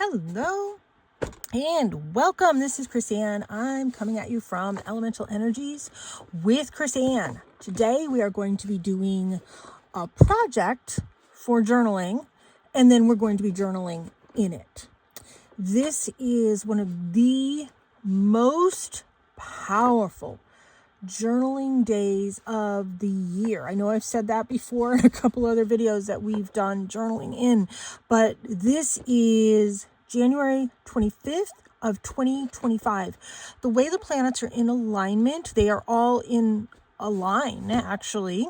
Hello and welcome. This is Chris-Anne. I'm coming at you from Elemental Energies with Chris-Anne. Today we are going to be doing a project for journaling, and then we're going to be journaling in it. This is one of the most powerful journaling days of the year. I know I've said that before in a couple other videos that we've done journaling in, but this is January 25th of 2025. The way the planets are in alignment, they are all in a line actually.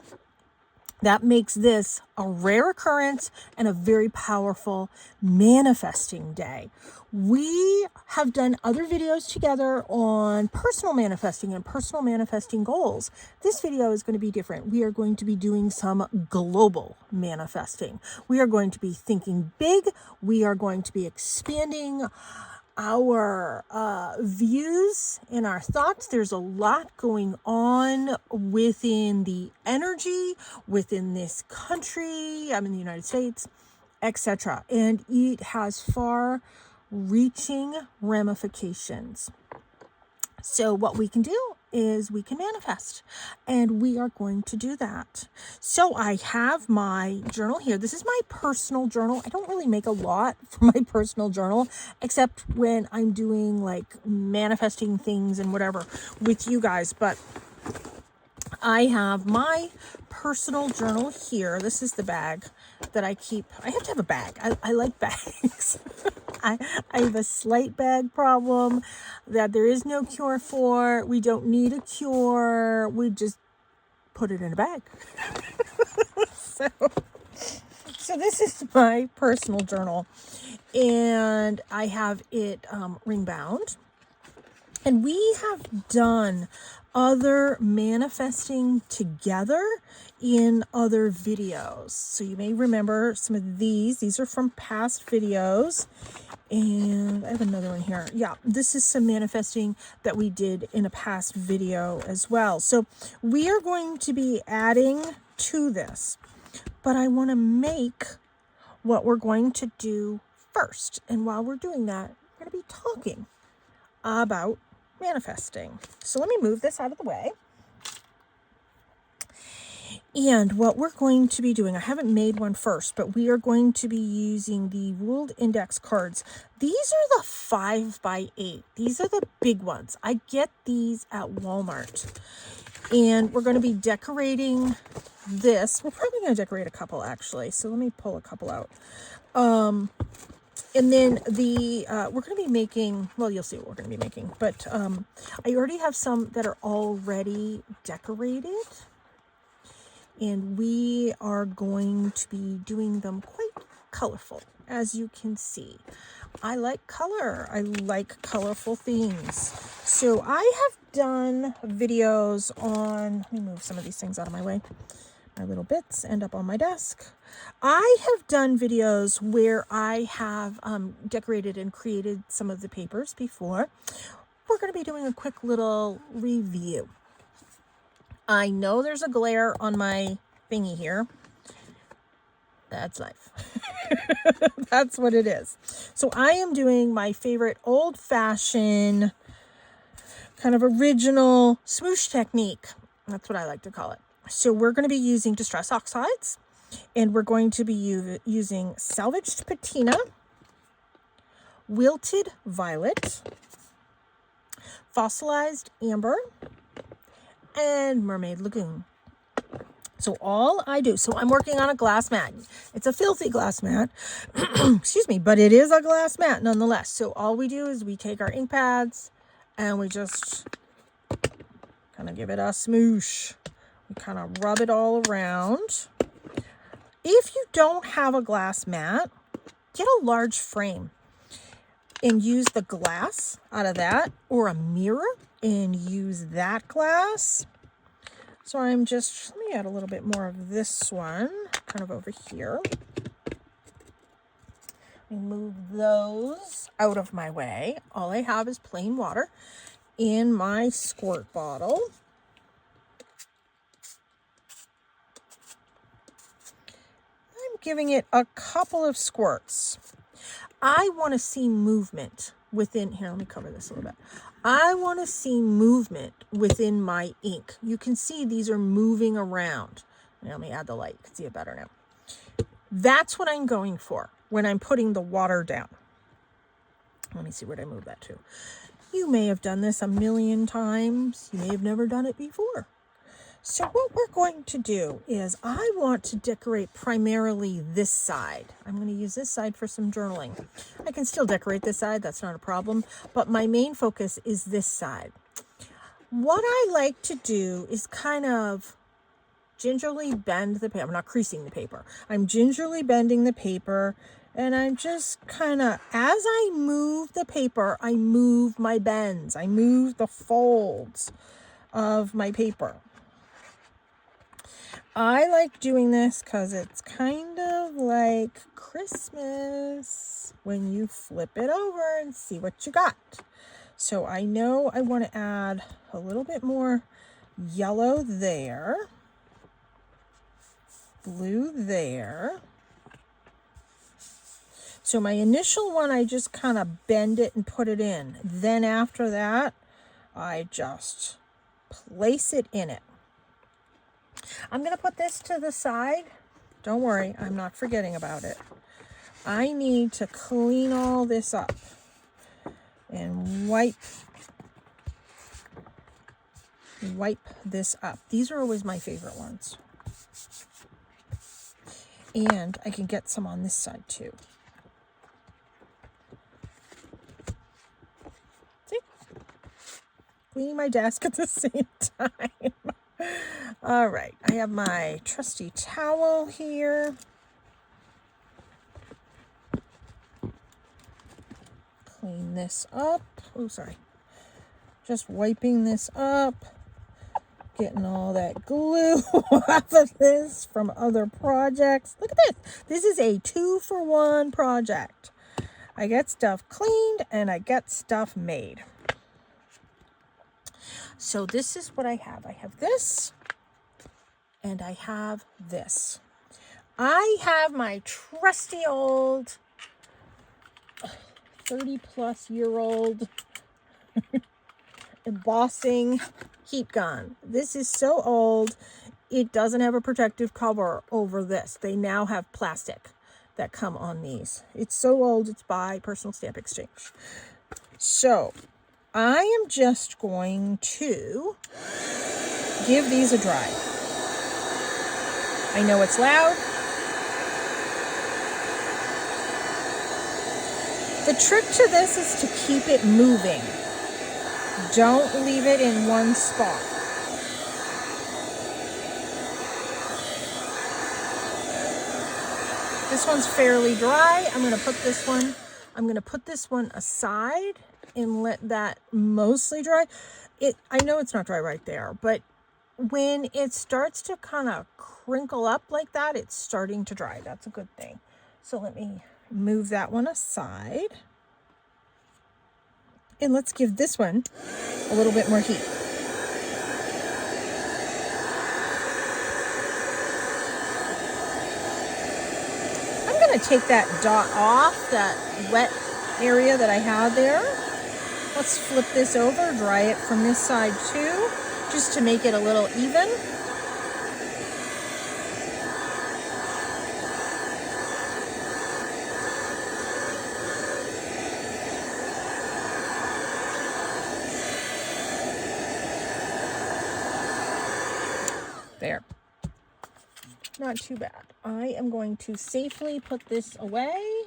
That makes this a rare occurrence and a very powerful manifesting day. We have done other videos together on personal manifesting and personal manifesting goals. This video is going to be different. We are going to be doing some global manifesting. We are going to be thinking big. We are going to be expanding our views and our thoughts. There's a lot going on within the energy, within this country, I'm in the United States, etc. And it has far-reaching ramifications. So what we can do is we can manifest, and we are going to do that. So I have my journal here. This is my personal journal. I don't really make a lot for my personal journal, except when I'm doing like manifesting things and whatever with you guys. But I have my personal journal here. This is the bag that I keep. I have to have a bag. I like bags. I have a slight bag problem that there is no cure for. We don't need a cure. We just put it in a bag. So this is my personal journal, and I have it ring bound. And we have done other manifesting together in other videos. So you may remember some of these. These are from past videos. And I have another one here. Yeah, this is some manifesting that we did in a past video as well. So we are going to be adding to this. But I want to make what we're going to do first. And while we're doing that, we're going to be talking about manifesting. So let me move this out of the way. And what we're going to be doing, I haven't made one first, but we are going to be using the Ruled Index cards. These are the 5x8. These are the big ones. I get these at Walmart. And we're going to be decorating this. We're probably going to decorate a couple actually. So let me pull a couple out. And then we're going to be making, well, you'll see what we're going to be making, but I already have some that are already decorated, and we are going to be doing them quite colorful, as you can see. I like color. I like colorful things. So I have done videos on, let me move some of these things out of my way. My little bits end up on my desk. I have done videos where I have decorated and created some of the papers before. We're going to be doing a quick little review. I know there's a glare on my thingy here. That's life. That's what it is. So I am doing my favorite old-fashioned, kind of original smoosh technique. That's what I like to call it. So we're going to be using Distress Oxides, and we're going to be using Salvaged Patina, Wilted Violet, Fossilized Amber, and Mermaid Lagoon. So all I do, so I'm working on a glass mat. It's a filthy glass mat, excuse me, but it is a glass mat nonetheless. So all we do is we take our ink pads and we just kind of give it a smoosh. We kind of rub it all around. If you don't have a glass mat, get a large frame and use the glass out of that, or a mirror and use that glass. So I'm just, let me add a little bit more of this one, kind of over here. Let me move those out of my way. All I have is plain water in my squirt bottle. I'm giving it a couple of squirts. I want to see movement within, here, let me cover this a little bit. I want to see movement within my ink. You can see these are moving around. Now, let me add the light, you can see it better now. That's what I'm going for when I'm putting the water down. Let me see where I move that to. You may have done this a million times. You may have never done it before. So what we're going to do is I want to decorate primarily this side. I'm going to use this side for some journaling. I can still decorate this side, that's not a problem, but my main focus is this side. What I like to do is kind of gingerly bend the paper. I'm not creasing the paper. I'm gingerly bending the paper, and I'm just kind of, as I move the paper, I move my bends. I move the folds of my paper. I like doing this because it's kind of like Christmas when you flip it over and see what you got. So I know I want to add a little bit more yellow there, blue there. So my initial one, I just kind of bend it and put it in. Then after that, I just place it in it. I'm going to put this to the side. Don't worry, I'm not forgetting about it. I need to clean all this up and wipe this up. These are always my favorite ones. And I can get some on this side too. See? Cleaning my desk at the same time. All right, I have my trusty towel here. Clean this up. Oh, sorry. Just wiping this up. Getting all that glue off of this from other projects. Look at this. This is a 2-for-1 project. I get stuff cleaned and I get stuff made. So this is what I have. I have this and I have this. I have my trusty old 30-plus-year-old embossing heat gun. This is so old, it doesn't have a protective cover over this. They now have plastic that come on these. It's so old, it's by Personal Stamp Exchange. So I am just going to give these a dry. I know it's loud. The trick to this is to keep it moving. Don't leave it in one spot. This one's fairly dry. I'm going to put this one aside and let that mostly dry. I know it's not dry right there, but when it starts to kind of crinkle up like that, it's starting to dry. That's a good thing. So let me move that one aside. And let's give this one a little bit more heat. I'm going to take that dot off, that wet area that I had there. Let's flip this over, dry it from this side too, just to make it a little even. There. Not too bad. I am going to safely put this away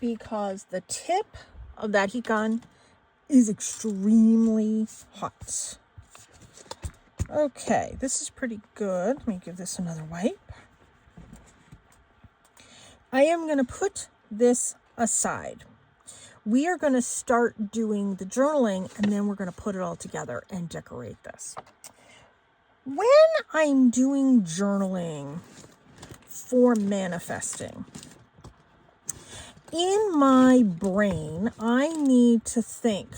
because the tip of that heat gun is extremely hot. Okay, this is pretty good. Let me give this another wipe. I am going to put this aside. We are going to start doing the journaling, and then we're going to put it all together and decorate this. When I'm doing journaling for manifesting, in my brain, I need to think,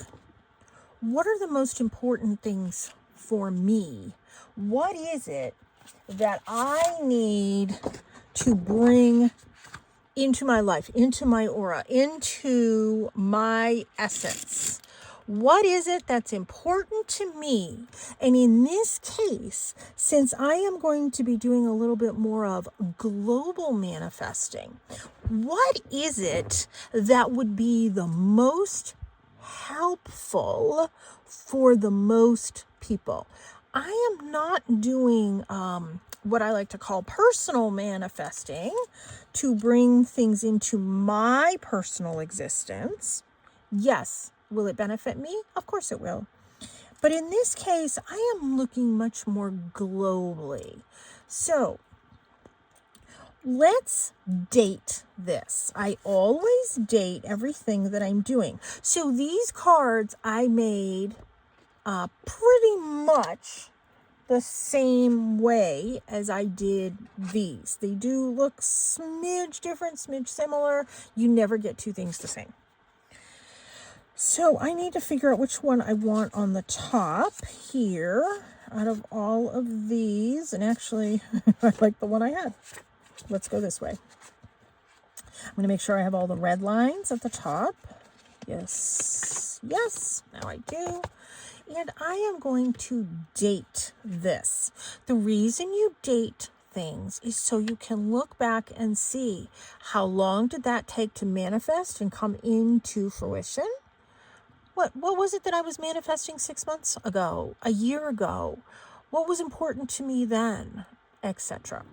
what are the most important things for me? What is it that I need to bring into my life, into my aura, into my essence? What is it that's important to me? And in this case, since I am going to be doing a little bit more of global manifesting, what is it that would be the most helpful for the most people? I am not doing what I like to call personal manifesting to bring things into my personal existence. Yes, will it benefit me? Of course it will. But in this case, I am looking much more globally. So let's date this. I always date everything that I'm doing. So these cards I made pretty much the same way as I did these. They do look smidge different, smidge similar. You never get two things the same. So I need to figure out which one I want on the top here out of all of these. And actually, I like the one I had. Let's go this way. I'm going to make sure I have all the red lines at the top. Yes, yes, now I do. And I am going to date this. The reason you date things is so you can look back and see how long did that take to manifest and come into fruition. What was it that I was manifesting 6 months ago, a year ago? What was important to me then, etc.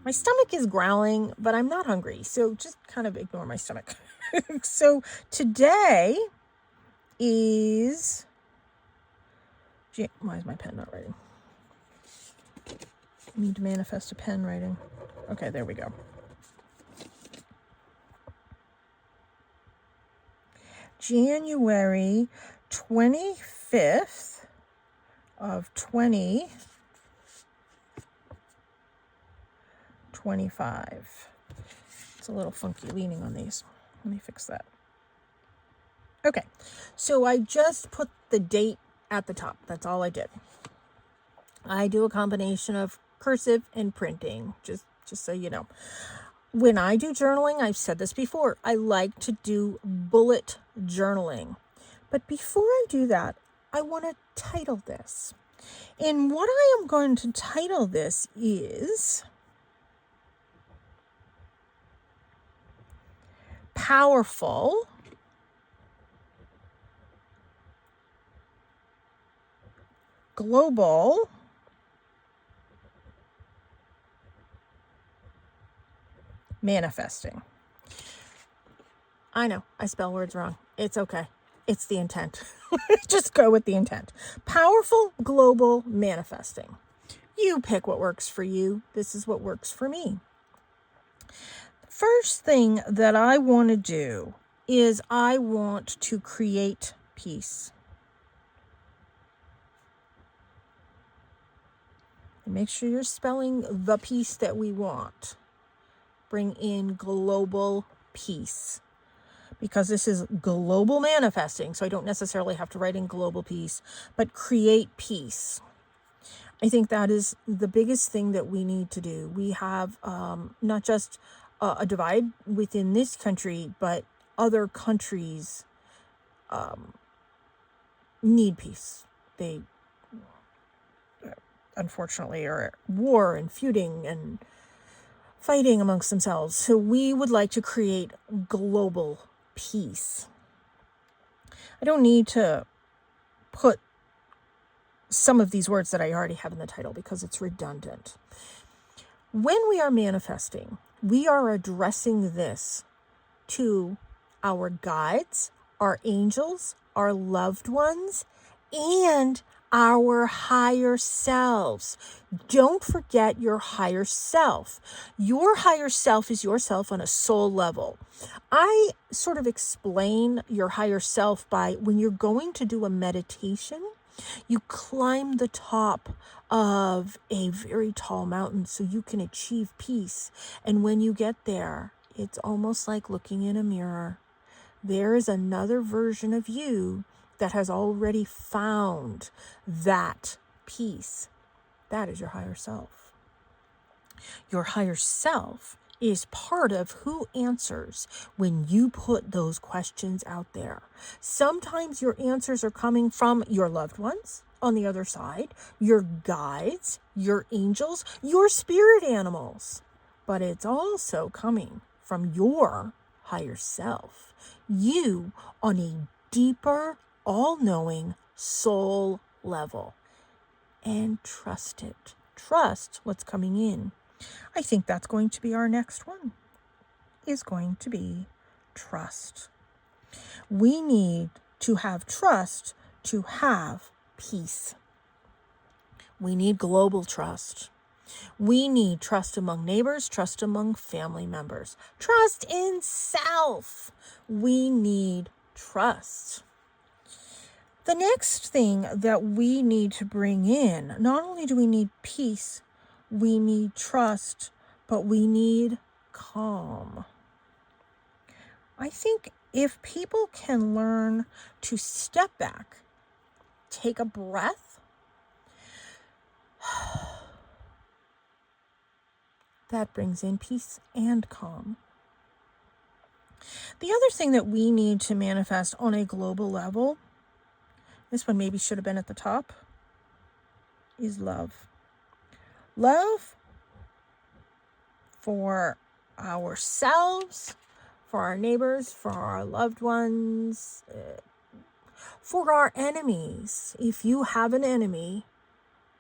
My stomach is growling, but I'm not hungry, so just kind of ignore my stomach. So today is... Why is my pen not writing? I need to manifest a pen writing. Okay, there we go. January 25th of 2025. It's a little funky leaning on these. Let me fix that. Okay, so I just put the date at the top. That's all I did. I do a combination of cursive and printing, just so you know. When I do journaling, I've said this before, I like to do bullet journaling. But before I do that, I want to title this. And what I am going to title this is Powerful Global Manifesting. I know, I spell words wrong. It's okay. It's the intent. Just go with the intent. Powerful Global Manifesting. You pick what works for you. This is what works for me. First thing that I want to do is I want to create peace. Make sure you're spelling the peace that we want. Bring in global peace, because this is global manifesting. So I don't necessarily have to write in global peace, but create peace. I think that is the biggest thing that we need to do. We have not just a divide within this country, but other countries need peace. They unfortunately are at war and feuding and fighting amongst themselves. So we would like to create global peace. I don't need to put some of these words that I already have in the title because it's redundant. When we are manifesting, we are addressing this to our guides, our angels, our loved ones, and our higher selves. Don't forget your higher self. Your higher self is yourself on a soul level. I sort of explain your higher self by when you're going to do a meditation, you climb the top of a very tall mountain so you can achieve peace. And when you get there, it's almost like looking in a mirror. There is another version of you that has already found that peace. That is your higher self. Your higher self is part of who answers when you put those questions out there. Sometimes your answers are coming from your loved ones on the other side, your guides, your angels, your spirit animals. But it's also coming from your higher self, you on a deeper, all-knowing soul level. And trust it. Trust what's coming in. I think that's going to be our next one, is going to be trust. We need to have trust to have peace. We need global trust. We need trust among neighbors, trust among family members, trust in self. We need trust. The next thing that we need to bring in, not only do we need peace, we need trust, but we need calm. I think if people can learn to step back, take a breath, that brings in peace and calm. The other thing that we need to manifest on a global level, this one maybe should have been at the top, is love. Love for ourselves, for our neighbors, for our loved ones, for our enemies. If you have an enemy,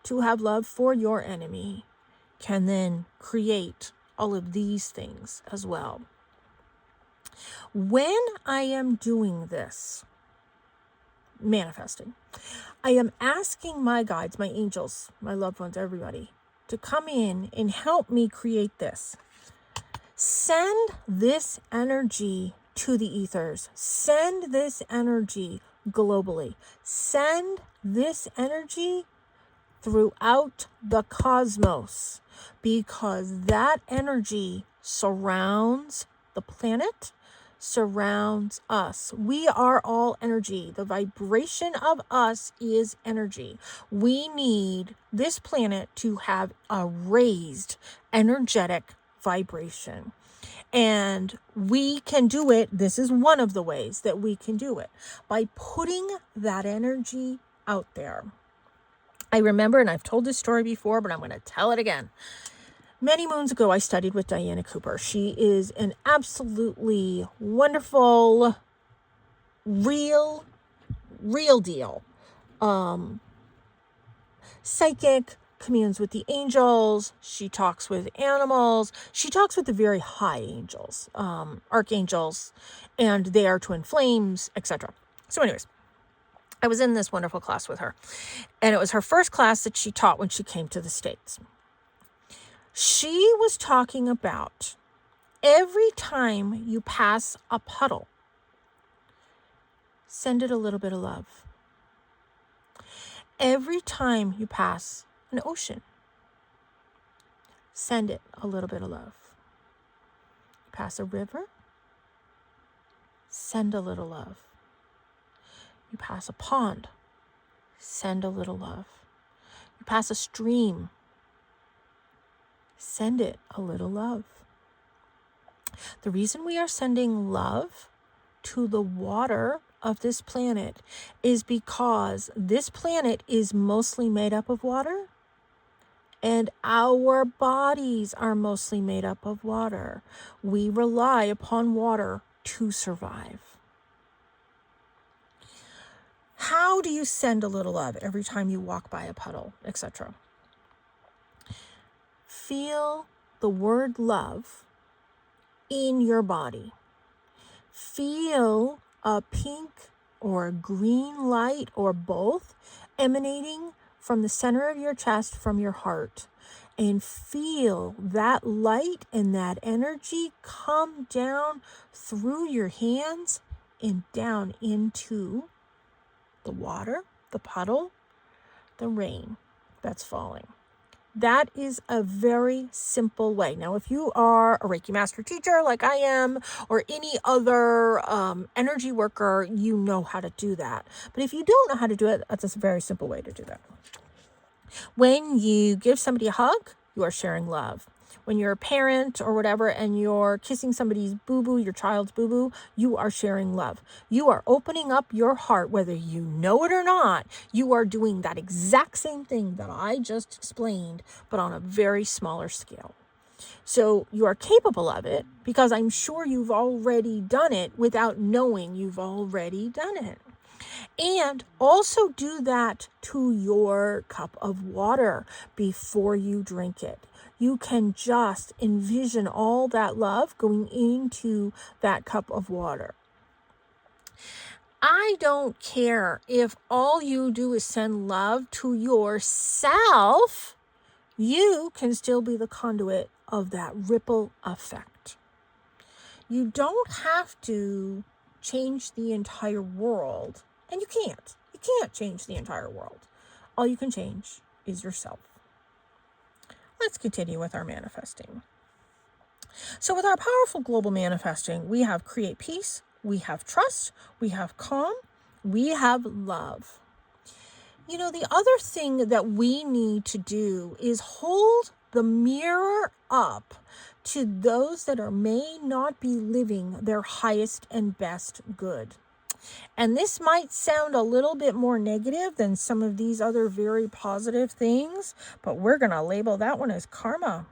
to have love for your enemy can then create all of these things as well. When I am doing this, manifesting, I am asking my guides, my angels, my loved ones, everybody, to come in and help me create this. Send this energy to the ethers. Send this energy globally. Send this energy throughout the cosmos, because that energy surrounds the planet, surrounds us. We are all energy. The vibration of us is energy. We need this planet to have a raised energetic vibration. And we can do it. This is one of the ways that we can do it, by putting that energy out there. I remember, and I've told this story before, but I'm going to tell it again. Many moons ago, I studied with Diana Cooper. She is an absolutely wonderful, real deal. Psychic, communes with the angels. She talks with animals. She talks with the very high angels, archangels, and they are twin flames, etc. So anyways, I was in this wonderful class with her, and it was her first class that she taught when she came to the States. She was talking about every time you pass a puddle, send it a little bit of love. Every time you pass an ocean, send it a little bit of love. Pass a river, send a little love. You pass a pond, send a little love. You pass a stream, send it a little love. The reason we are sending love to the water of this planet is because this planet is mostly made up of water, and our bodies are mostly made up of water. We rely upon water to survive. How do you send a little love every time you walk by a puddle, etc.? Feel the word love in your body. Feel a pink or a green light or both emanating from the center of your chest, from your heart, and feel that light and that energy come down through your hands and down into the water, the puddle, the rain that's falling. That is a very simple way. Now, if you are a Reiki master teacher like I am, or any other energy worker, you know how to do that. But if you don't know how to do it, that's a very simple way to do that. When you give somebody a hug, you are sharing love. When you're a parent or whatever and you're kissing somebody's boo-boo, your child's boo-boo, you are sharing love. You are opening up your heart, whether you know it or not. You are doing that exact same thing that I just explained, but on a very smaller scale. So you are capable of it because I'm sure you've already done it without knowing you've already done it. And also do that to your cup of water before you drink it. You can just envision all that love going into that cup of water. I don't care if all you do is send love to yourself. You can still be the conduit of that ripple effect. You don't have to change the entire world, and you can't. You can't change the entire world. All you can change is yourself. Let's continue with our manifesting. So with our powerful global manifesting, we have create peace, we have trust, we have calm, we have love. You know, the other thing that we need to do is hold the mirror up to those that may not be living their highest and best good. And this might sound a little bit more negative than some of these other very positive things, but we're going to label that one as karma.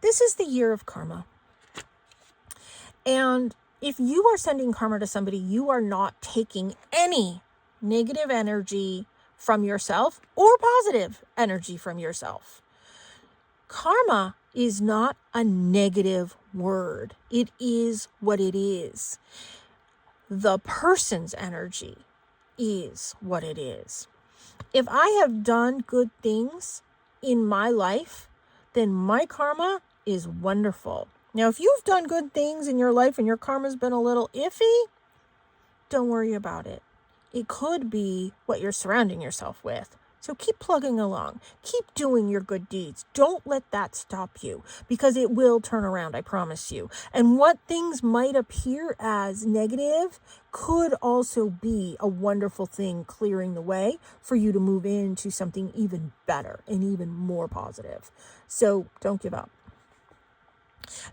This is the year of karma. And if you are sending karma to somebody, you are not taking any negative energy from yourself or positive energy from yourself. Karma is not a negative word. It is what it is. The person's energy is what it is. If I have done good things in my life, then my karma is wonderful. Now, if you've done good things in your life and your karma's been a little iffy, don't worry about it. It could be what you're surrounding yourself with. So keep plugging along. Keep doing your good deeds. Don't let that stop you, because it will turn around, I promise you. And what things might appear as negative could also be a wonderful thing clearing the way for you to move into something even better and even more positive. So don't give up.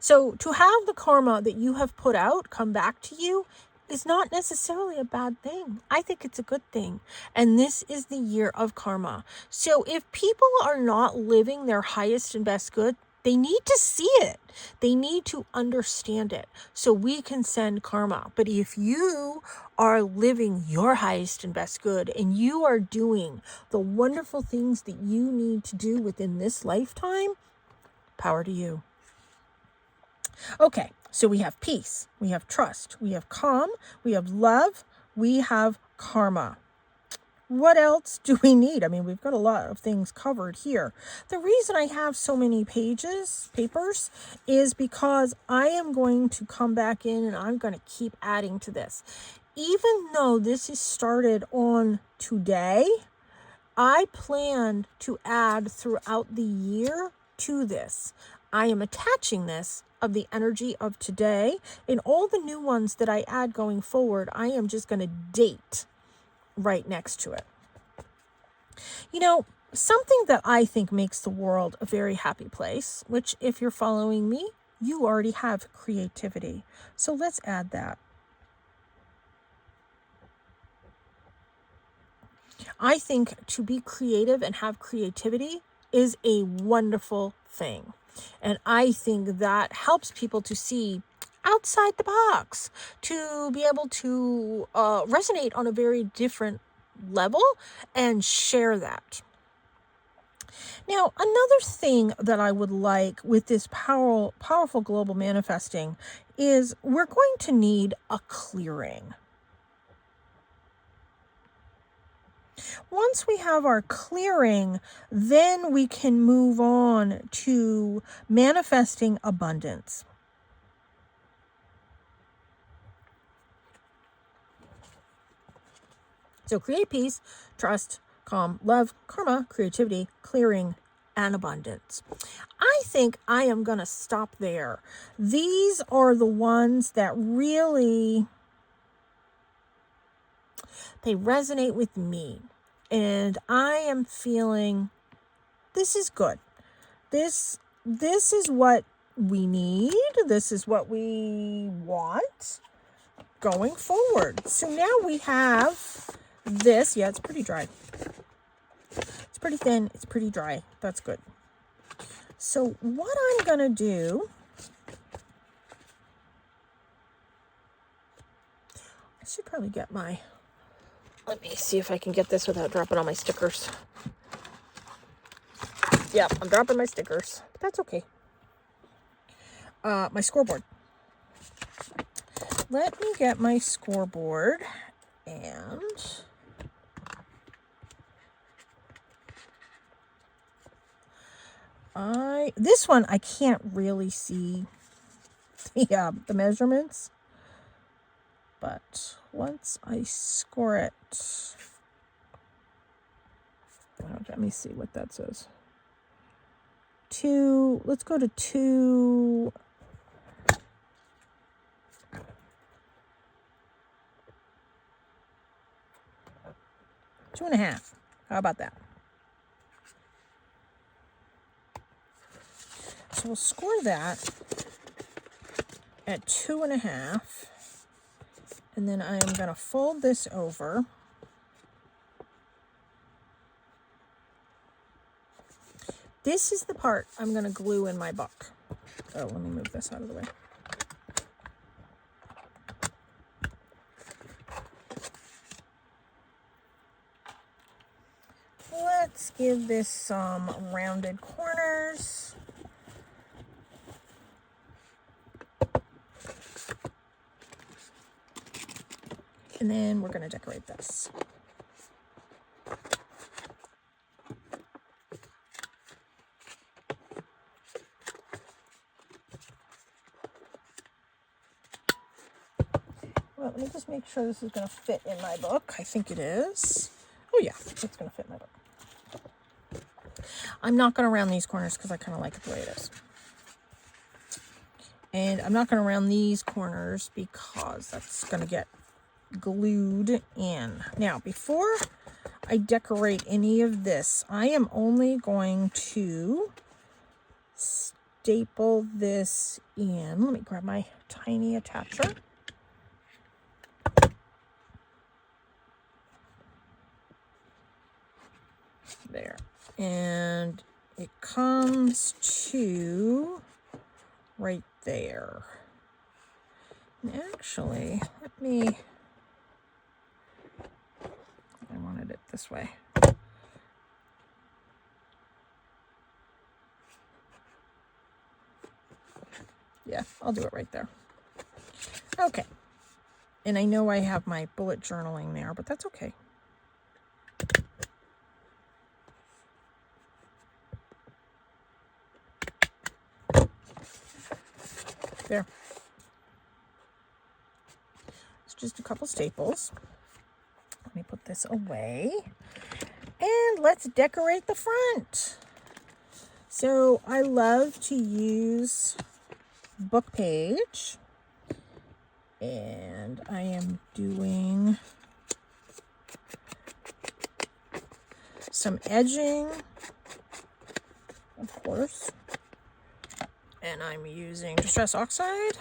So to have the karma that you have put out come back to you is not necessarily a bad thing. I think it's a good thing. And this is the year of karma. So if people are not living their highest and best good, they need to see it. They need to understand it so we can send karma. But if you are living your highest and best good and you are doing the wonderful things that you need to do within this lifetime, power to you. Okay, so we have peace, we have trust, we have calm, we have love, we have karma. What else do we need? I mean, we've got a lot of things covered here. The reason I have so many papers, is because I am going to come back in and I'm going to keep adding to this. Even though this is started on today, I plan to add throughout the year to this. I am attaching this of the energy of today, and all the new ones that I add going forward, I am just going to date right next to it. You know, something that I think makes the world a very happy place, which if you're following me, you already have creativity. So let's add that. I think to be creative and have creativity is a wonderful thing. And I think that helps people to see outside the box, to be able to resonate on a very different level and share that. Now, another thing that I would like with this powerful global manifesting is we're going to need a clearing. Once we have our clearing, then we can move on to manifesting abundance. So create peace, trust, calm, love, karma, creativity, clearing, and abundance. I think I am going to stop there. These are the ones that really, they resonate with me. And I am feeling this is good. this is what we need. This is what we want going forward. So now we have this. Yeah, it's pretty dry. It's pretty thin. It's pretty dry. That's good. So what I'm going to do, I should probably get my, let me see if I can get this without dropping all my stickers. Yep, I'm dropping my stickers, but that's okay. My scoreboard. Let me get my scoreboard, and this one I can't really see the measurements, but once I score it, let me see what that says. Let's go to 2. 2.5. How about that? So we'll score that at 2.5. And then I am going to fold this over. This is the part I'm going to glue in my book. Oh, let me move this out of the way. Let's give this some rounded corners. And then we're going to decorate this. Well, let me just make sure this is going to fit in my book. I think it is. Oh yeah, it's going to fit in my book. I'm not going to round these corners because I kind of like it the way it is. And I'm not going to round these corners because that's going to get glued in. Now, before I decorate any of this, I am only going to staple this in. Let me grab my tiny attacher. There. And it comes to right there. And actually, I wanted it this way. Yeah, I'll do it right there. Okay. And I know I have my bullet journaling there, but that's okay. There. It's just a couple staples. Let me put this away. And let's decorate the front. So I love to use book page. And I am doing some edging, of course. And I'm using Distress Oxide.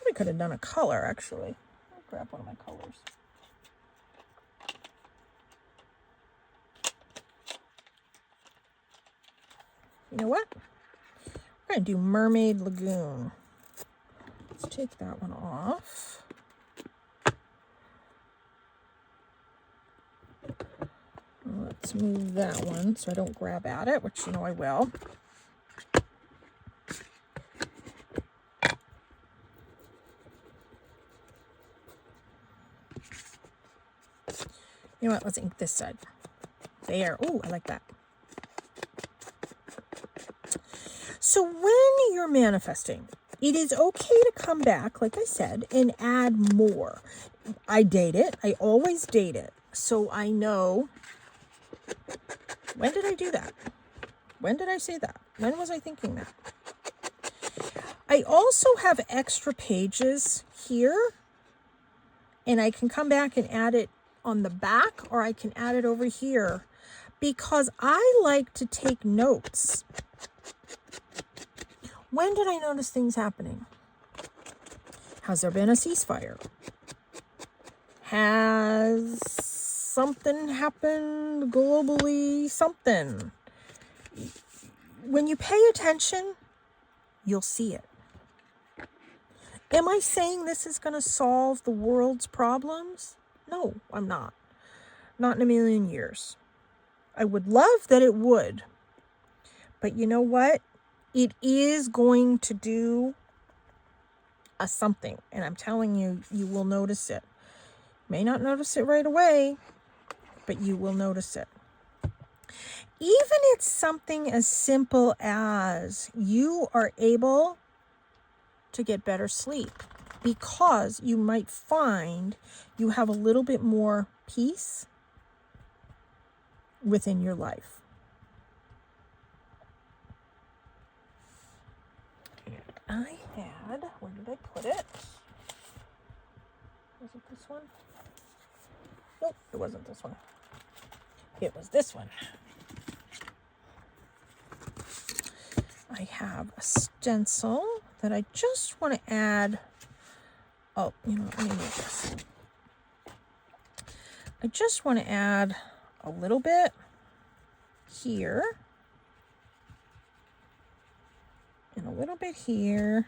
We could have done a color, actually. I'll grab one of my colors. You know what? We're going to do Mermaid Lagoon. Let's take that one off. Let's move that one so I don't grab at it, which you know I will. You know what? Let's ink this side. There. Oh, I like that. So when you're manifesting, it is okay to come back, like I said, and add more. I date it. I always date it. So I know, when did I do that? When did I say that? When was I thinking that? I also have extra pages here, and I can come back and add it on the back, or I can add it over here. because I like to take notes. When did I notice things happening? Has there been a ceasefire? Has something happened globally? Something. When you pay attention, you'll see it. Am I saying this is going to solve the world's problems? No, I'm not. Not in a million years. I would love that it would. But you know what? It is going to do a something. And I'm telling you, you will notice it. May not notice it right away, but you will notice it. Even it's something as simple as you are able to get better sleep because you might find you have a little bit more peace within your life. And I had, where did I put it? Was it this one? Nope, it wasn't this one. It was this one. I have a stencil that I just want to add. Oh, you know what? Let me move this. I just want to add a little bit here. And a little bit here.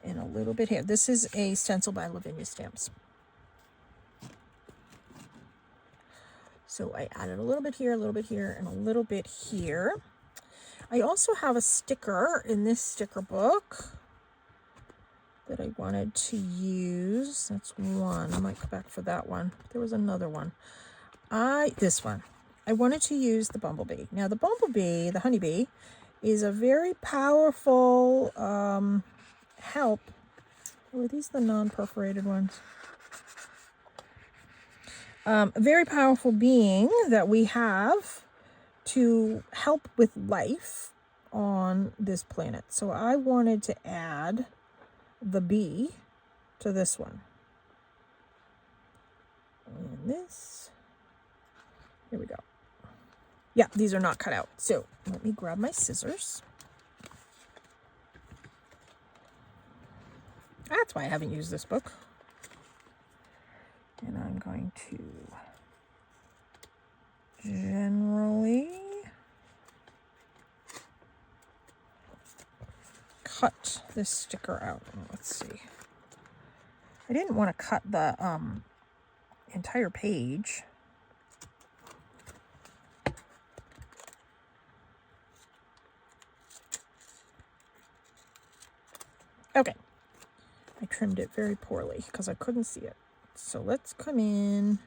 And a little bit here. This is a stencil by Lavinia Stamps. So I added a little bit here, and a little bit here. I also have a sticker in this sticker book that I wanted to use. That's one. I might come back for that one. There was another one. This one. I wanted to use the bumblebee. Now the bumblebee, the honeybee, is a very powerful help. Were these the non-perforated ones? A very powerful being that we have to help with life on this planet. So I wanted to add the bee to this one. And this, here we go. Yeah, these are not cut out. So let me grab my scissors. That's why I haven't used this book. And I'm going to generally cut this sticker out. Let's see. I didn't want to cut the entire page. Okay. I trimmed it very poorly because I couldn't see it. So let's come in.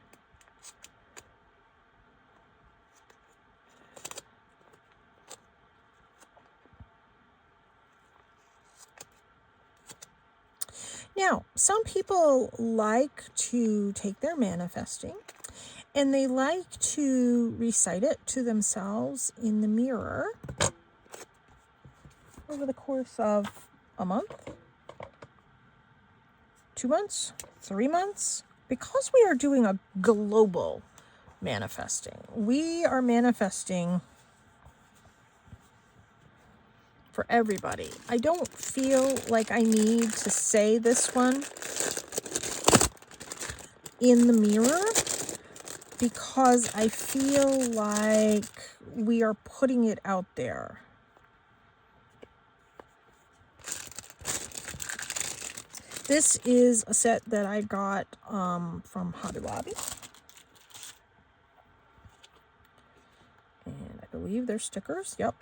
Now, some people like to take their manifesting and they like to recite it to themselves in the mirror over the course of a month, 2 months, 3 months, because we are doing a global manifesting. We are manifesting for everybody. I don't feel like I need to say this one in the mirror because I feel like we are putting it out there. This is a set that I got from Hobby Lobby. And I believe they're stickers. Yep.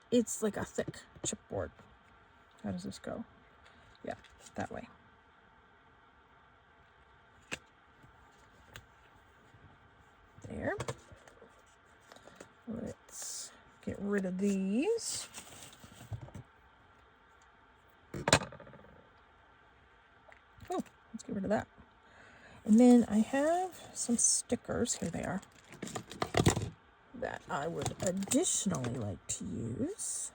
It's like a thick chipboard. How does this go? Yeah, that way. There. Let's get rid of these. Oh, let's get rid of that. And then I have some stickers. Here they are. That I would additionally like to use.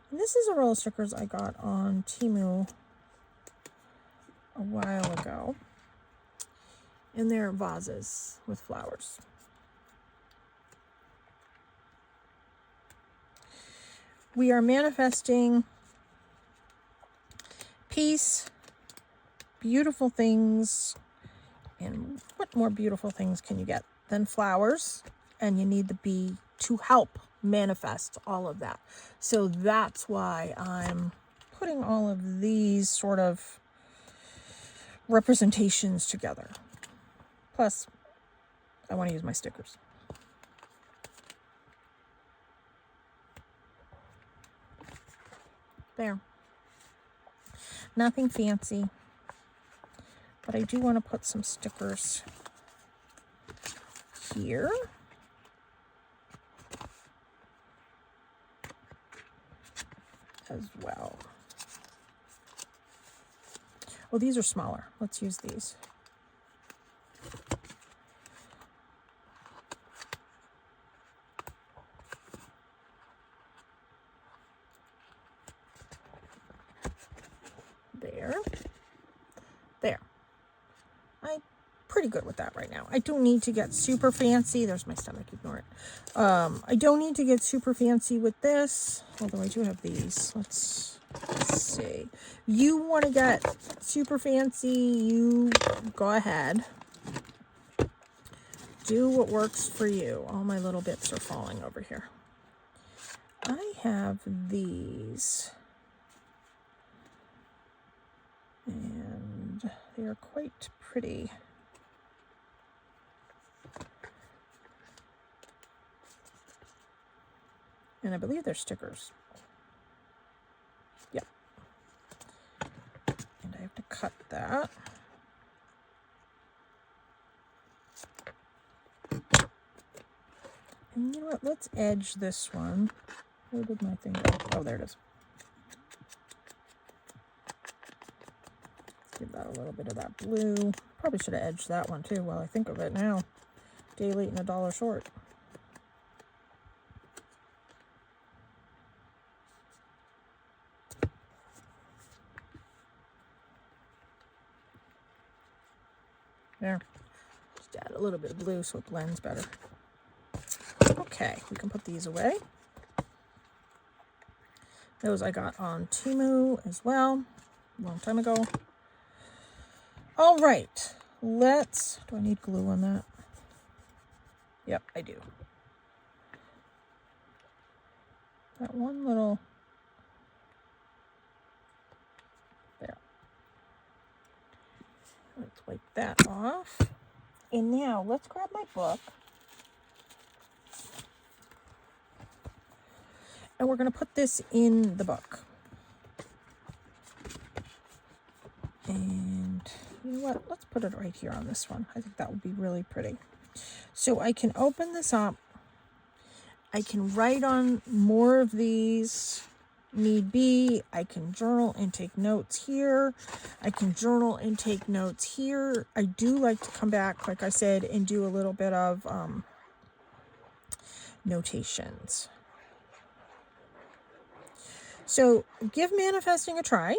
And this is a roll of stickers I got on Temu a while ago. in their vases with flowers. We are manifesting peace, beautiful things, and what more beautiful things can you get than flowers? And you need the bee to help manifest all of that. So that's why I'm putting all of these sort of representations together. Plus, I want to use my stickers. There. Nothing fancy, but I do want to put some stickers here. As well. Oh, these are smaller. Let's use these. There. I'm pretty good with that right now. I don't need to get super fancy. There's my stomach, ignore it. I don't need to get super fancy with this, although I do have these. Let's see. You want to get super fancy, you go ahead. Do what works for you. All my little bits are falling over here. I have these. And they are quite pretty. And I believe they're stickers. Yep. And I have to cut that. And you know what? Let's edge this one. Where did my thing go? Oh, there it is. Give that a little bit of that blue. Probably should have edged that one too while I think of it now. Day late and a dollar short. There. Just add a little bit of blue so it blends better. Okay, we can put these away. Those I got on Temu as well, a long time ago. All right, do I need glue on that? Yep, I do. That one little, there. Let's wipe that off. And now let's grab my book. And we're going to put this in the book. And you know what? Let's put it right here on this one. I think that would be really pretty. So I can open this up. I can write on more of these need be. I can journal and take notes here. I can journal and take notes here. I do like to come back, like I said, and do a little bit of notations. So give manifesting a try.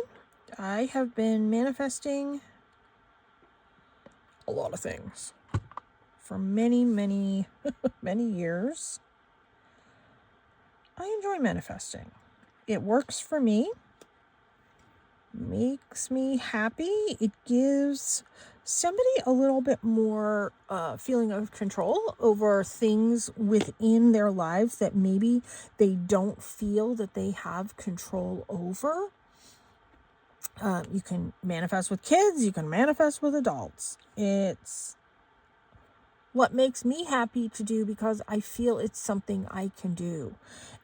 I have been manifesting a lot of things for many, many, many years. I enjoy manifesting. It works for me. Makes me happy. It gives somebody a little bit more feeling of control over things within their lives that maybe they don't feel that they have control over. You can manifest with kids. You can manifest with adults. It's what makes me happy to do because I feel it's something I can do.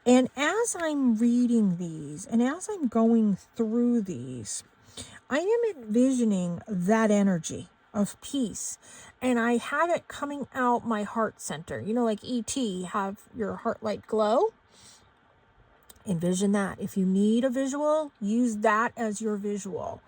And as I'm reading these and as I'm going through these, I am envisioning that energy of peace. And I have it coming out my heart center. You know, like E.T., have your heart light glow. Envision that. If you need a visual, use that as your visual.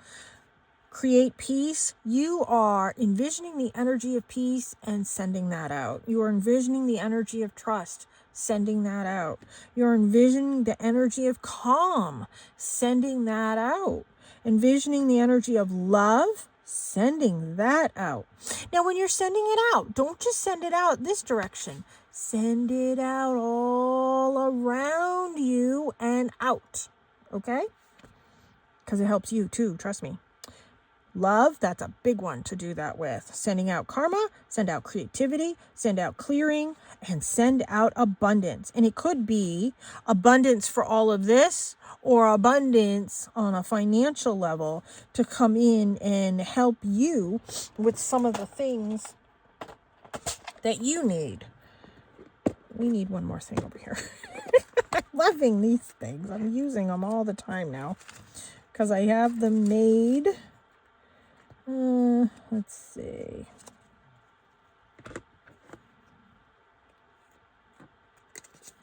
Create peace. You are envisioning the energy of peace and sending that out. You are envisioning the energy of trust, sending that out. You're envisioning the energy of calm, sending that out. Envisioning the energy of love, sending that out. Now, when you're sending it out, don't just send it out this direction. Send it out all around you and out, okay? Because it helps you too, trust me. Love, that's a big one to do that with. Sending out karma, send out creativity, send out clearing, and send out abundance. And it could be abundance for all of this, or abundance on a financial level to come in and help you with some of the things that you need. We need one more thing over here. I'm loving these things. I'm using them all the time now because I have them made. Let's see.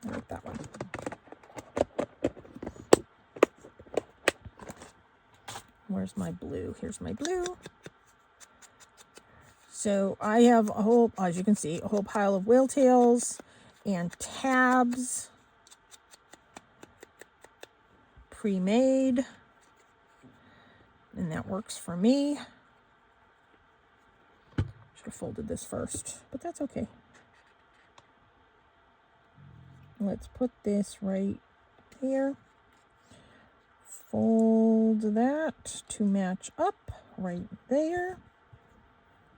I like that one. Where's my blue? Here's my blue. So I have a whole, as you can see, a whole pile of whale tails and tabs pre-made. And that works for me. Should have folded this first, but that's okay. Let's put this right here. Fold that to match up right there.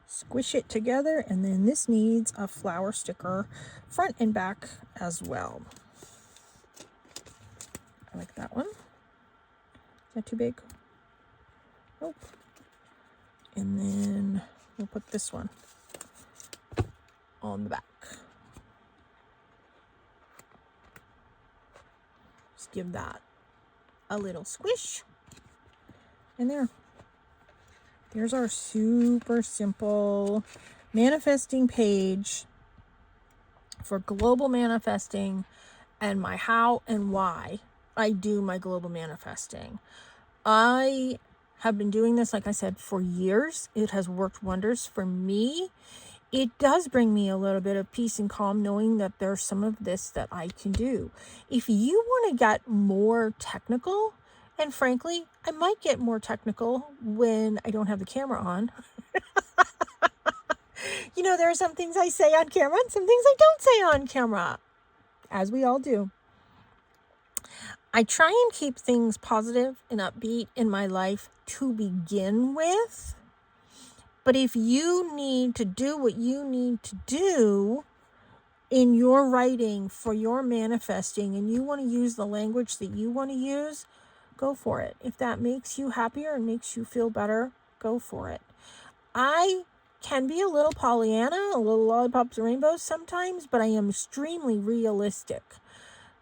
Squish it together, and then this needs a flower sticker front and back as well. I like that one. Is that too big? Nope. And then we'll put this one on the back. Just give that a little squish. And there's our super simple manifesting page for global manifesting and my how and why I do my global manifesting. I have been doing this, like I said, for years. It has worked wonders for me. It does bring me a little bit of peace and calm knowing that there's some of this that I can do. If you want to get more technical, and frankly, I might get more technical when I don't have the camera on. You know, there are some things I say on camera and some things I don't say on camera, as we all do. I try and keep things positive and upbeat in my life to begin with. But if you need to do what you need to do in your writing for your manifesting and you want to use the language that you want to use, go for it. If that makes you happier and makes you feel better, go for it. I can be a little Pollyanna, a little lollipops and rainbows sometimes, but I am extremely realistic.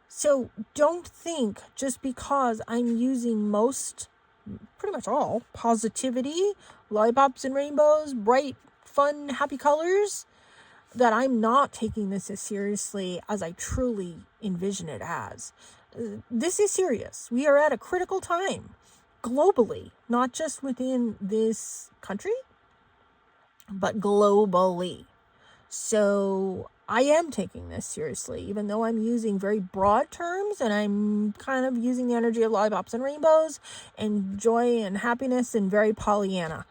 So don't think just because I'm using pretty much all, positivity, lollipops and rainbows, bright, fun, happy colors, that I'm not taking this as seriously as I truly envision it as. This is serious. We are at a critical time globally, not just within this country, but globally. So I am taking this seriously, even though I'm using very broad terms and I'm kind of using the energy of lollipops and rainbows and joy and happiness and very Pollyanna.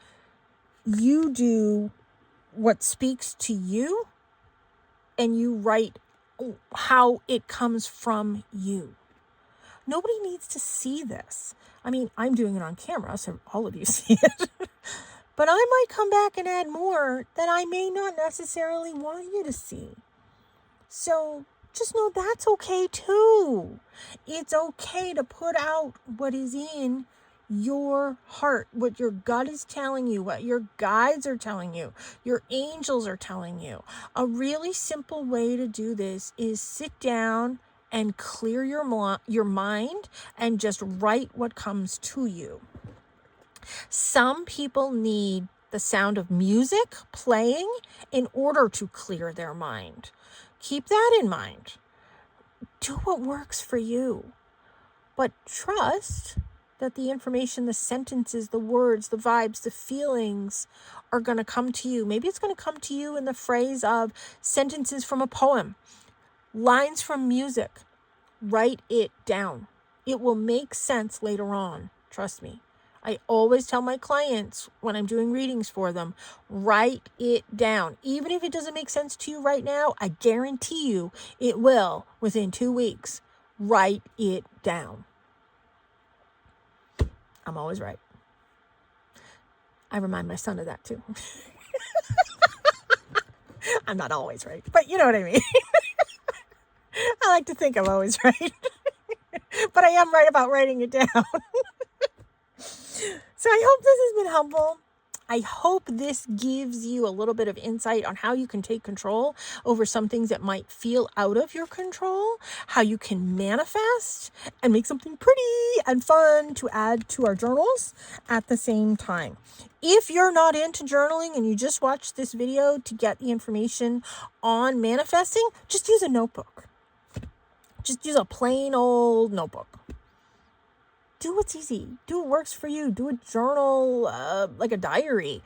You do what speaks to you and you write how it comes from you. Nobody needs to see this. I mean, I'm doing it on camera, so all of you see it. But I might come back and add more that I may not necessarily want you to see. So just know that's okay too. It's okay to put out what is in your heart, what your gut is telling you, what your guides are telling you, your angels are telling you. A really simple way to do this is sit down and clear your mind and just write what comes to you. Some people need the sound of music playing in order to clear their mind. Keep that in mind. Do what works for you. But trust that the information, the sentences, the words, the vibes, the feelings are going to come to you. Maybe it's going to come to you in the phrase of sentences from a poem, lines from music. Write it down. It will make sense later on. Trust me. I always tell my clients when I'm doing readings for them, write it down. Even if it doesn't make sense to you right now, I guarantee you it will within 2 weeks. Write it down. I'm always right. I remind my son of that too. I'm not always right, but you know what I mean. I like to think I'm always right, but I am right about writing it down. So I hope this has been helpful. I hope this gives you a little bit of insight on how you can take control over some things that might feel out of your control, how you can manifest and make something pretty and fun to add to our journals at the same time. If you're not into journaling and you just watched this video to get the information on manifesting, just use a notebook. Just use a plain old notebook. Do what's easy. Do what works for you. Do a journal, like a diary.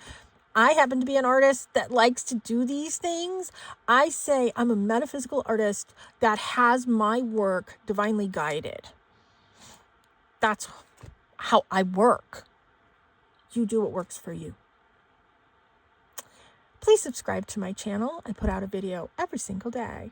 I happen to be an artist that likes to do these things. I say I'm a metaphysical artist that has my work divinely guided. That's how I work. You do what works for you. Please subscribe to my channel. I put out a video every single day.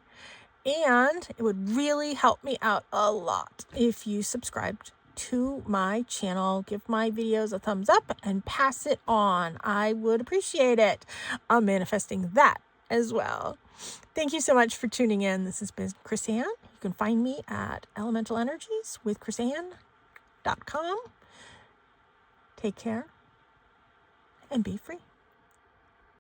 And it would really help me out a lot if you subscribed to my channel. Give my videos a thumbs up and pass it on. I would appreciate it. I'm manifesting that as well. Thank you so much for tuning in. This has been Chris-Anne. You can find me at elementalenерgieswithchrisanne.com. Take care and be free.